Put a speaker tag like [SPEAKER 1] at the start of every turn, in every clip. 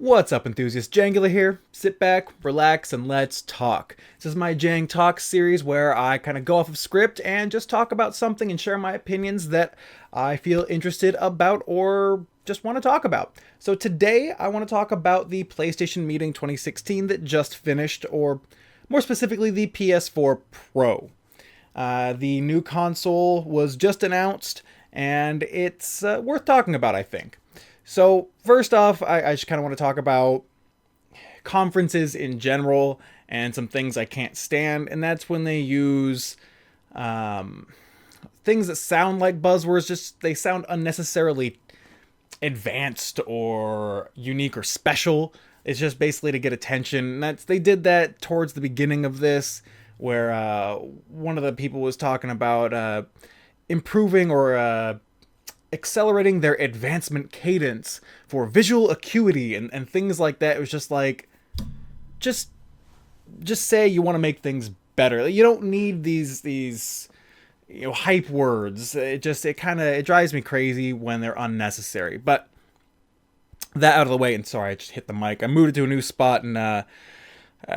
[SPEAKER 1] What's up, enthusiasts? Jangula here. Sit back, relax, and let's talk. This is my Jang Talk series where I kind of go off of script and just talk about something and share my opinions that I feel interested about or just want to talk about. So today I want to talk about the PlayStation Meeting 2016 that just finished, or more specifically the PS4 Pro. The new console was just announced and it's worth talking about, I think. So first off, I just kind of want to talk about conferences in general and some things I can't stand, and that's when they use things that sound like buzzwords, just they sound unnecessarily advanced or unique or special. It's just basically to get attention. And they did that towards the beginning of this, where one of the people was talking about improving or accelerating their advancement cadence for visual acuity and things like that. It was just like, just say you want to make things better. You don't need these hype words. It drives me crazy when they're unnecessary. But that out of the way, and sorry, I just hit the mic. I moved it to a new spot, and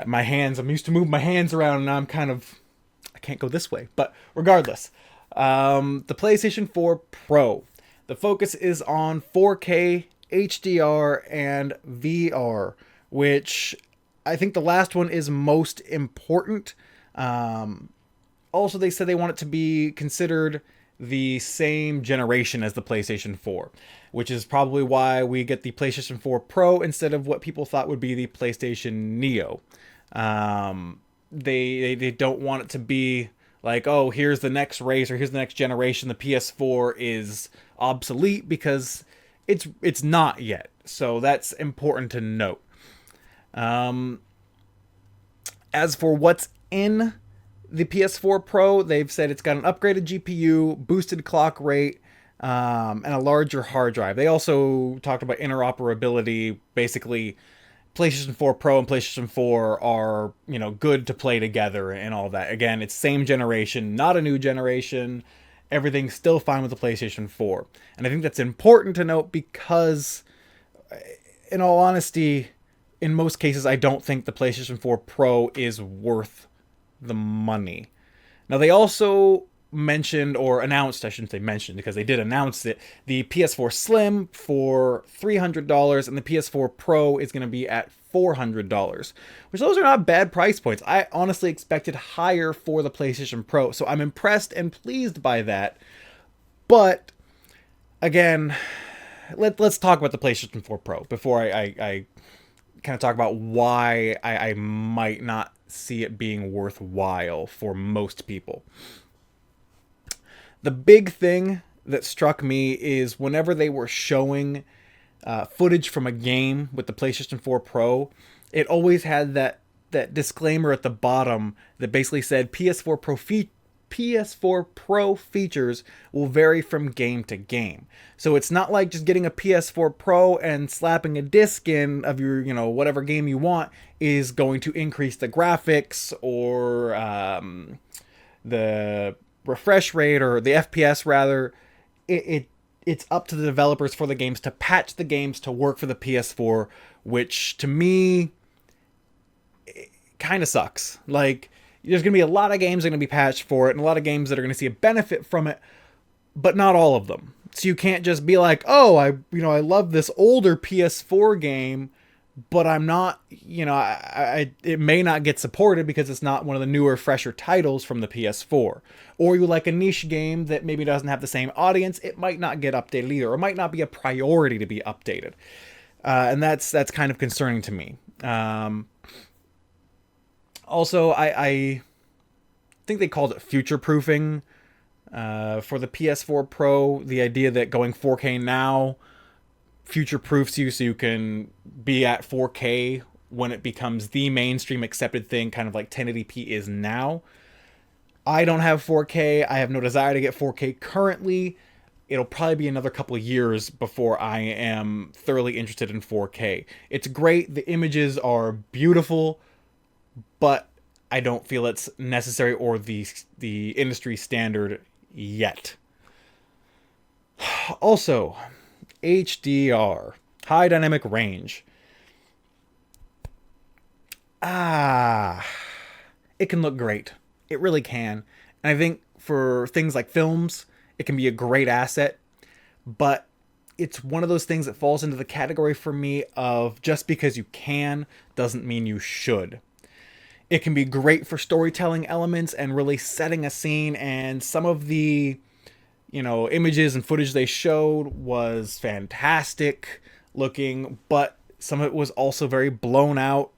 [SPEAKER 1] my hands, I'm used to moving my hands around, and now I can't go this way. But regardless, the PlayStation 4 Pro. The focus is on 4K, HDR, and VR, which I think the last one is most important. Also, they said they want it to be considered the same generation as the PlayStation 4, which is probably why we get the PlayStation 4 Pro instead of what people thought would be the PlayStation Neo. They don't want it to be like, oh, here's the next race or here's the next generation. The PS4 is obsolete, because it's not yet. So that's important to note. As for what's in the PS4 Pro, they've said it's got an upgraded GPU, boosted clock rate, and a larger hard drive. They also talked about interoperability. Basically, PlayStation 4 Pro and PlayStation 4 are, good to play together and all that. Again, it's same generation, not a new generation. Everything's still fine with the PlayStation 4. And I think that's important to note because, in all honesty, in most cases, I don't think the PlayStation 4 Pro is worth the money. Now, they also mentioned, or announced, I shouldn't say mentioned because they did announce it, the PS4 Slim for $300, and the PS4 Pro is going to be at $400, which those are not bad price points. I honestly expected higher for the PlayStation Pro, so I'm impressed and pleased by that. But again, let's talk about the PlayStation 4 Pro before I kind of talk about why I might not see it being worthwhile for most people. The big thing that struck me is whenever they were showing footage from a game with the PlayStation 4 Pro, it always had that disclaimer at the bottom that basically said PS4 Pro features will vary from game to game. So it's not like just getting a PS4 Pro and slapping a disc in of your, whatever game you want is going to increase the graphics or the refresh rate or the FPS rather. It's up to the developers for the games to patch the games to work for the PS4, which to me kind of sucks. Like, there's going to be a lot of games that are going to be patched for it, and a lot of games that are going to see a benefit from it, but not all of them. So you can't just be like, oh, I love this older PS4 game, but I'm not, it may not get supported because it's not one of the newer, fresher titles from the PS4. Or you like a niche game that maybe doesn't have the same audience, it might not get updated either, or might not be a priority to be updated. And that's kind of concerning to me. Also, I think they called it future-proofing for the PS4 Pro. The idea that going 4K now future-proofs you so you can be at 4K when it becomes the mainstream accepted thing, kind of like 1080p is now. I don't have 4K. I have no desire to get 4K currently. It'll probably be another couple of years before I am thoroughly interested in 4K. It's great. The images are beautiful, but I don't feel it's necessary or the industry standard yet. Also, HDR, high dynamic range. Ah, it can look great. It really can. And I think for things like films, it can be a great asset, but it's one of those things that falls into the category for me of just because you can doesn't mean you should. It can be great for storytelling elements and really setting a scene, and some of the images and footage they showed was fantastic looking, but some of it was also very blown out,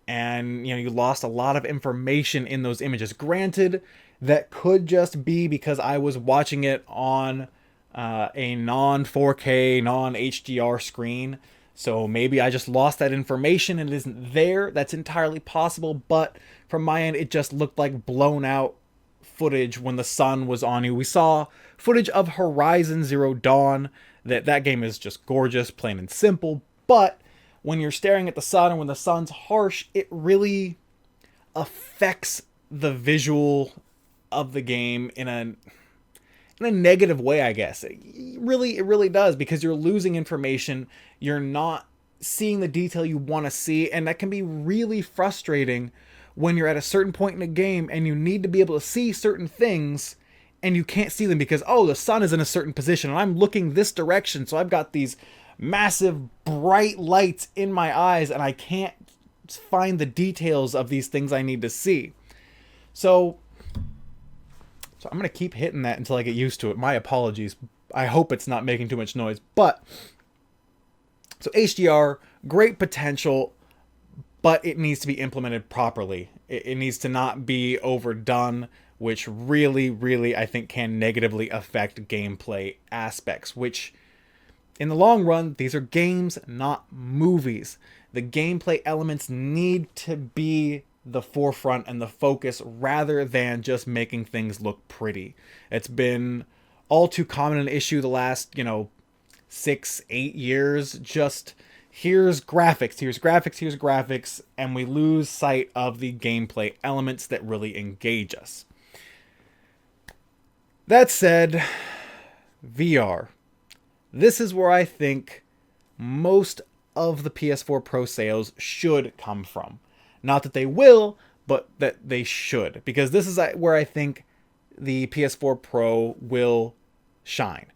[SPEAKER 1] and you lost a lot of information in those images. Granted, that could just be because I was watching it on a non 4K, non HDR screen. So maybe I just lost that information and it isn't there. That's entirely possible. But from my end, it just looked like blown out footage when the sun was on you. We saw footage of Horizon Zero Dawn. That game is just gorgeous, plain and simple. But when you're staring at the sun and when the sun's harsh, it really affects the visual of the game in a negative way, I guess. It really does, because you're losing information. You're not seeing the detail you want to see, and that can be really frustrating when you're at a certain point in a game and you need to be able to see certain things and you can't see them because, oh, the sun is in a certain position and I'm looking this direction, so I've got these massive bright lights in my eyes and I can't find the details of these things I need to see. So I'm going to keep hitting that until I get used to it. My apologies. I hope it's not making too much noise. But, so HDR, great potential, but it needs to be implemented properly. It needs to not be overdone, which really, I think can negatively affect gameplay aspects, which in the long run, these are games, not movies. The gameplay elements need to be the forefront and the focus rather than just making things look pretty. It's been all too common an issue the last 6-8 years. Just here's graphics, and we lose sight of the gameplay elements that really engage us. That said, VR. This is where I think most of the PS4 Pro sales should come from. Not that they will, but that they should. Because this is where I think the PS4 Pro will shine.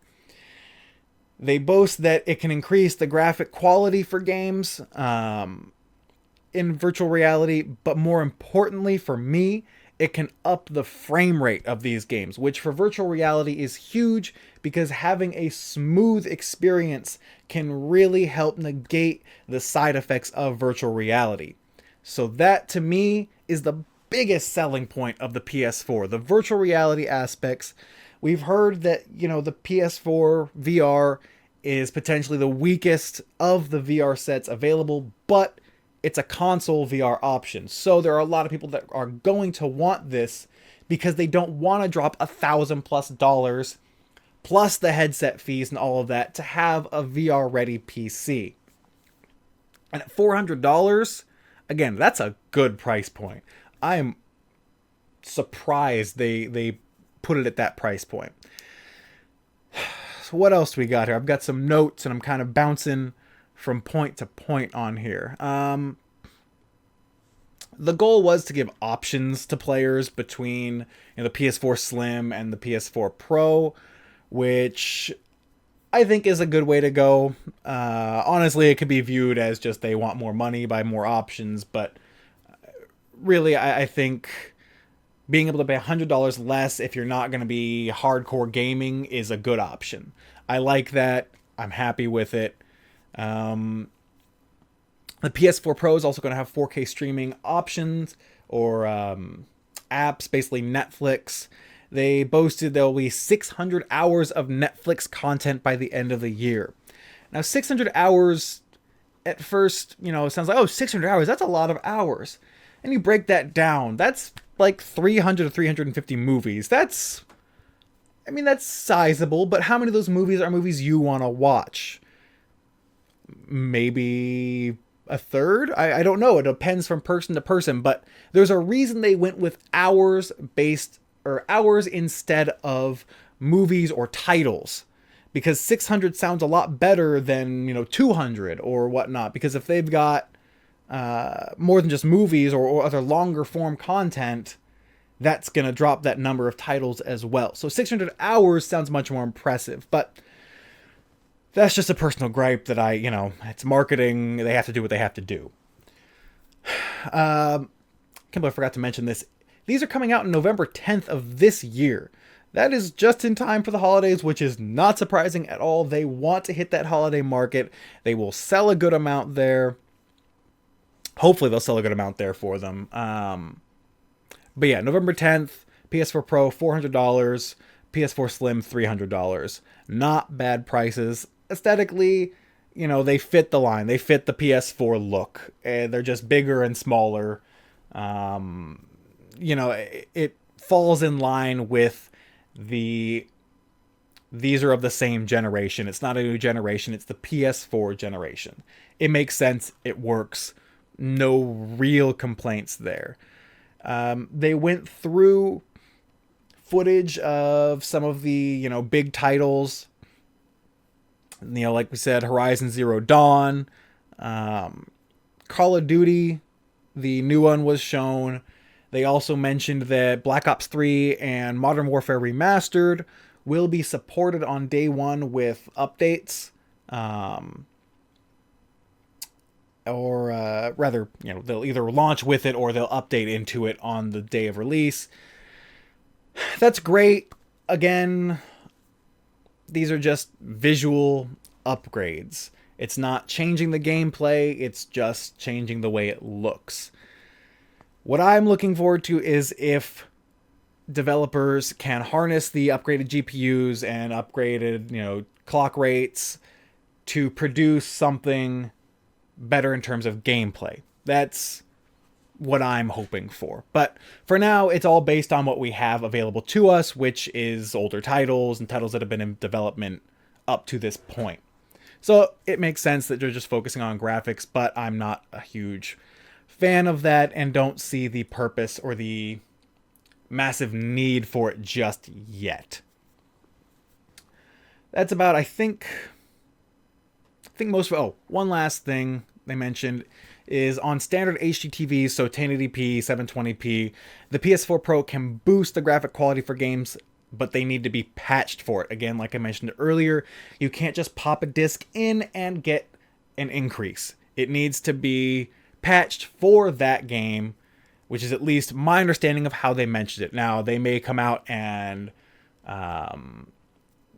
[SPEAKER 1] They boast that it can increase the graphic quality for games in virtual reality, but more importantly for me, it can up the frame rate of these games, which for virtual reality is huge because having a smooth experience can really help negate the side effects of virtual reality. So that, to me, is the biggest selling point of the PS4, the virtual reality aspects. We've heard that, the PS4 VR is potentially the weakest of the VR sets available, but it's a console VR option. So there are a lot of people that are going to want this because they don't want to drop $1,000+ plus the headset fees and all of that to have a VR ready PC. And at $400, again, that's a good price point. I am surprised they put it at that price point. So what else do we got here? I've got some notes and I'm kind of bouncing from point to point on here. The goal was to give options to players between the PS4 Slim and the PS4 Pro, which I think is a good way to go. Honestly, it could be viewed as just they want more money, buy more options, but really, I think being able to pay $100 less if you're not going to be hardcore gaming is a good option. I like that. I'm happy with it. The PS4 Pro is also going to have 4K streaming options or apps, basically Netflix. They boasted there will be 600 hours of Netflix content by the end of the year. Now, 600 hours, at first, sounds like, 600 hours, that's a lot of hours. And you break that down, that's like 300 to 350 movies. That's sizable, but how many of those movies are movies you want to watch? Maybe a third? I don't know. It depends from person to person, but there's a reason they went with hours instead of movies or titles, because 600 sounds a lot better than 200 or whatnot. Because if they've got more than just movies or other longer form content, that's going to drop that number of titles as well. So 600 hours sounds much more impressive, but that's just a personal gripe that it's marketing. They have to do what they have to do. Can't believe I forgot to mention this. These are coming out on November 10th of this year. That is just in time for the holidays, which is not surprising at all. They want to hit that holiday market. They will sell a good amount there. Hopefully they'll sell a good amount there for them. But yeah, November 10th, PS4 Pro, $400, PS4 Slim, $300. Not bad prices. Aesthetically, they fit the line. They fit the PS4 look. They're just bigger and smaller. It falls in line with these are of the same generation. It's not a new generation. It's the PS4 generation. It makes sense. It works. No real complaints there. They went through footage of some of the, big titles. Like we said, Horizon Zero Dawn, Call of Duty, the new one was shown. They also mentioned that Black Ops 3 and Modern Warfare Remastered will be supported on day one with updates. Or rather, they'll either launch with it or they'll update into it on the day of release. That's great. Again, these are just visual upgrades. It's not changing the gameplay, it's just changing the way it looks. What I'm looking forward to is if developers can harness the upgraded GPUs and upgraded, clock rates to produce something better in terms of gameplay. That's what I'm hoping for. But for now, it's all based on what we have available to us, which is older titles and titles that have been in development up to this point. So it makes sense that they're just focusing on graphics, but I'm not a huge fan of that and don't see the purpose or the massive need for it just yet. That's about, I think most of it. One last thing they mentioned is on standard HDTVs, so 1080p, 720p, the PS4 Pro can boost the graphic quality for games, but they need to be patched for it. Again, like I mentioned earlier, you can't just pop a disc in and get an increase. It needs to be patched for that game, which is at least my understanding of how they mentioned it. Now, they may come out and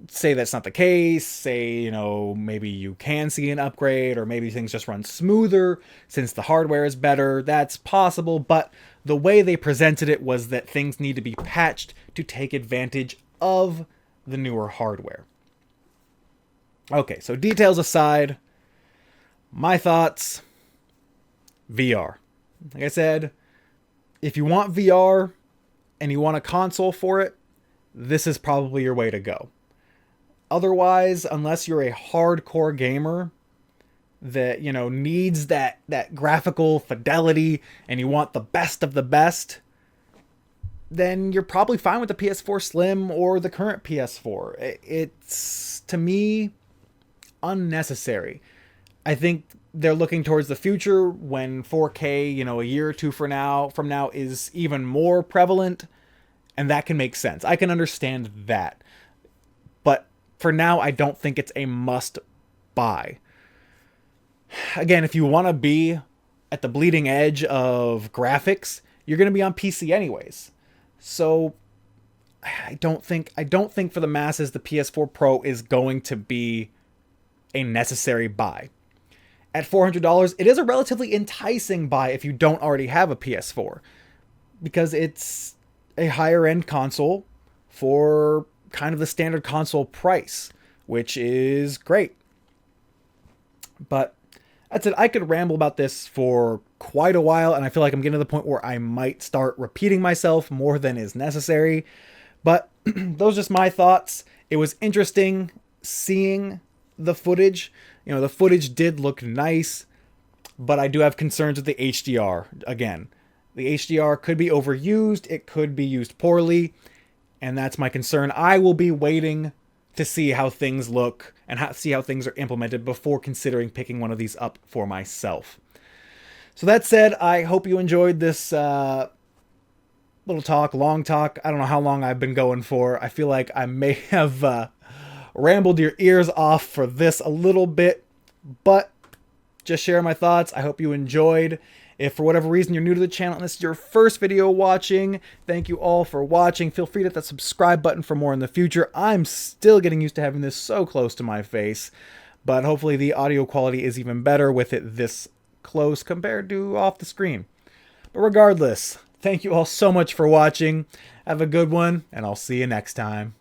[SPEAKER 1] say that's not the case, say, maybe you can see an upgrade, or maybe things just run smoother since the hardware is better. That's possible, but the way they presented it was that things need to be patched to take advantage of the newer hardware. Okay, so details aside, my thoughts, VR. Like I said, if you want VR and you want a console for it, this is probably your way to go. Otherwise, unless you're a hardcore gamer that, needs that graphical fidelity and you want the best of the best, then you're probably fine with the PS4 Slim or the current PS4. It's, to me, unnecessary. I think they're looking towards the future when 4K, a year or two from now is even more prevalent, and that can make sense. I can understand that. But for now, I don't think it's a must buy. Again, if you want to be at the bleeding edge of graphics, you're going to be on PC anyways. So I don't think for the masses the PS4 Pro is going to be a necessary buy. At $400, it is a relatively enticing buy if you don't already have a PS4, because it's a higher end console for kind of the standard console price, which is great. But that's it. I could ramble about this for quite a while, and I feel like I'm getting to the point where I might start repeating myself more than is necessary. But those are just my thoughts. It was interesting seeing the footage. The footage did look nice, but I do have concerns with the HDR. Again, the HDR could be overused. It could be used poorly. And that's my concern. I will be waiting to see how things look and see how things are implemented before considering picking one of these up for myself. So that said, I hope you enjoyed this little talk, long talk. I don't know how long I've been going for. I feel like I may have rambled your ears off for this a little bit, but just share my thoughts. I hope you enjoyed. If for whatever reason you're new to the channel and this is your first video watching, thank you all for watching. Feel free to hit that subscribe button for more in the future. I'm still getting used to having this so close to my face, but hopefully the audio quality is even better with it this close compared to off the screen. But regardless, thank you all so much for watching. Have a good one, and I'll see you next time.